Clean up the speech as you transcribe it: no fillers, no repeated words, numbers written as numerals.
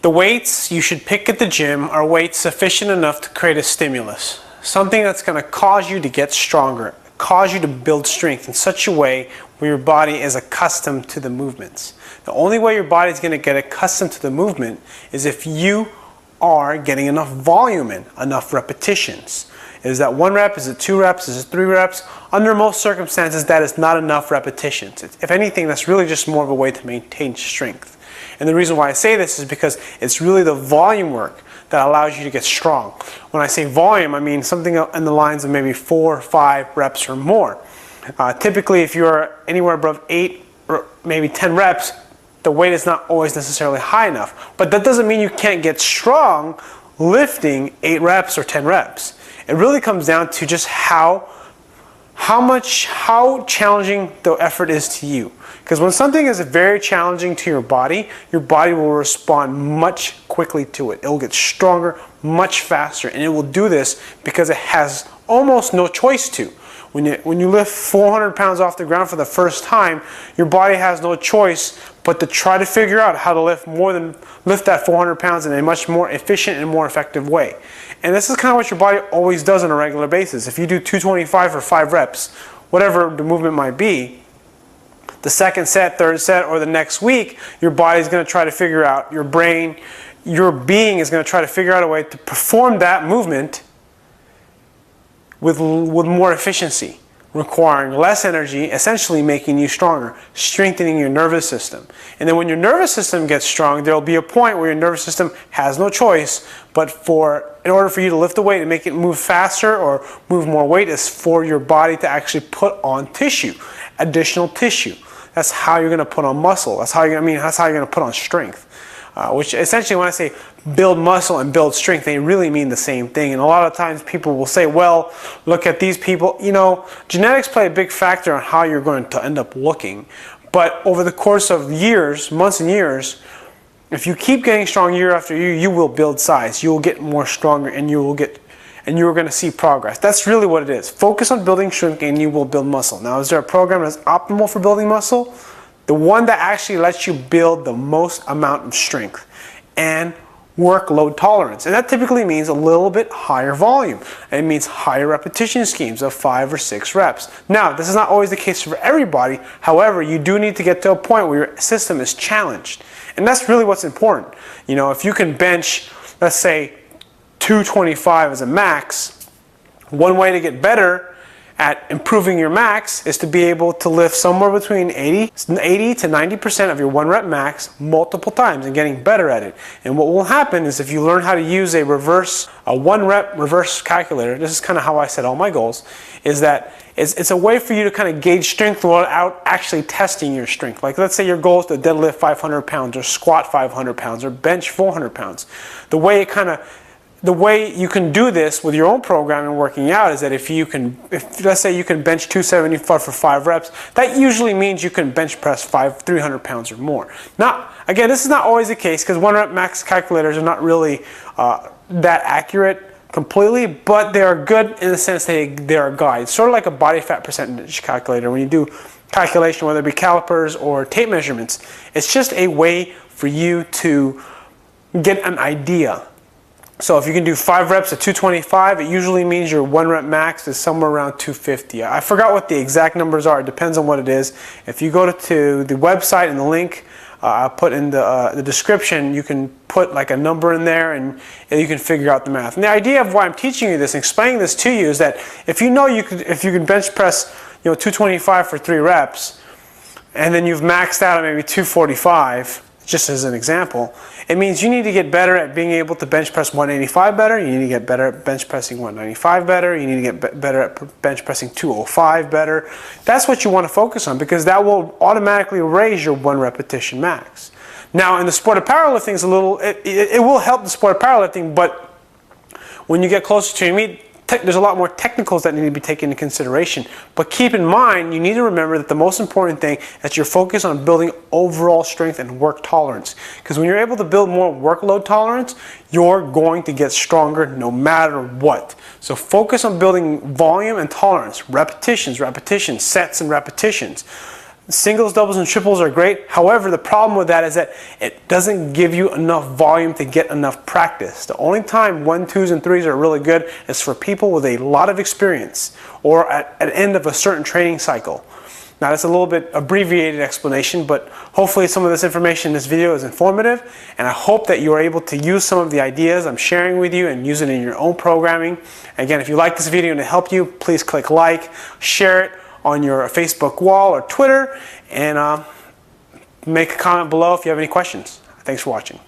The weights you should pick at the gym are weights sufficient enough to create a stimulus. Something that's going to cause you to get stronger, cause you to build strength in such a way where your body is accustomed to the movements. The only way your body is going to get accustomed to the movement is if you are getting enough volume in, enough repetitions. Is that 1 rep? Is it 2 reps? Is it 3 reps? Under most circumstances, that is not enough repetitions. If anything, that's really just more of a way to maintain strength. And the reason why I say this is because it's really the volume work that allows you to get strong. When I say volume, I mean something in the lines of maybe 4 or 5 reps or more. Typically, if you're anywhere above 8 or maybe 10 reps, the weight is not always necessarily high enough. But that doesn't mean you can't get strong lifting 8 reps or 10 reps. It really comes down to just how challenging the effort is to you. Because when something is very challenging to your body will respond much quickly to it. It will get stronger much faster, and it will do this because it has almost no choice to. When you lift 400 pounds off the ground for the first time, your body has no choice but to try to figure out how to lift that 400 pounds in a much more efficient and more effective way. And this is kind of what your body always does on a regular basis. If you do 225 for 5 reps, whatever the movement might be, the second set, third set, or the next week, your body is going to try to figure out, your brain, your being is going to try to figure out a way to perform that movement with more efficiency, requiring less energy, essentially making you stronger, strengthening your nervous system. And then when your nervous system gets strong, there will be a point where your nervous system has no choice but in order for you to lift the weight and make it move faster or move more weight, is for your body to actually put on tissue, additional tissue. That's how you're going to put on muscle. That's how you're going to put on strength. Which essentially, when I say build muscle and build strength, they really mean the same thing. And a lot of times people will say, well, look at these people. You know, genetics play a big factor on how you're going to end up looking. But over the course of years, months and years, if you keep getting strong year after year, you will build size. You will get more stronger, and you're going to see progress. That's really what it is. Focus on building strength and you will build muscle. Now, is there a program that's optimal for building muscle? The one that actually lets you build the most amount of strength and workload tolerance. And that typically means a little bit higher volume. It means higher repetition schemes of 5 or 6 reps. Now, this is not always the case for everybody. However, you do need to get to a point where your system is challenged. And that's really what's important. You know, if you can bench, let's say, 225 as a max, one way to get better at improving your max is to be able to lift somewhere between 80 to 90% of your 1 rep max multiple times and getting better at it. And what will happen is if you learn how to use a 1 rep reverse calculator, this is kind of how I set all my goals, is that it's a way for you to kind of gauge strength without actually testing your strength. Like, let's say your goal is to deadlift 500 pounds or squat 500 pounds or bench 400 pounds. The way you can do this with your own program and working out is that if let's say you can bench 275 for 5 reps, that usually means you can bench press 300 pounds or more. Now, again, this is not always the case because 1 Rep Max calculators are not really that accurate completely, but they are good in the sense they are guides. Sort of like a body fat percentage calculator. When you do calculation, whether it be calipers or tape measurements, it's just a way for you to get an idea. So if you can do 5 reps at 225, it usually means your 1 rep max is somewhere around 250. I forgot what the exact numbers are. It depends on what it is. If you go to the website and the link I'll put in the description, you can put like a number in there and you can figure out the math. And the idea of why I'm teaching you this and explaining this to you is that if you can bench press 225 for 3 reps and then you've maxed out at maybe 245, just as an example, it means you need to get better at being able to bench press 185 better, you need to get better at bench pressing 195 better, you need to get better at bench pressing 205 better. That's what you want to focus on because that will automatically raise your 1 repetition max. Now in the sport of powerlifting, it will help the sport of powerlifting, but when you get closer to your meet, there's a lot more technicals that need to be taken into consideration. But keep in mind, you need to remember that the most important thing is that you're focused on building overall strength and work tolerance. Because when you're able to build more workload tolerance, you're going to get stronger no matter what. So focus on building volume and tolerance, repetitions, sets and repetitions. Singles, doubles, and triples are great. However, the problem with that is that it doesn't give you enough volume to get enough practice. The only time 1, 2s, and 3s are really good is for people with a lot of experience or at the end of a certain training cycle. Now, that's a little bit abbreviated explanation, but hopefully some of this information in this video is informative, and I hope that you are able to use some of the ideas I'm sharing with you and use it in your own programming. Again, if you like this video and it helped you, please click like, share it on your Facebook wall or Twitter, and make a comment below if you have any questions. Thanks for watching.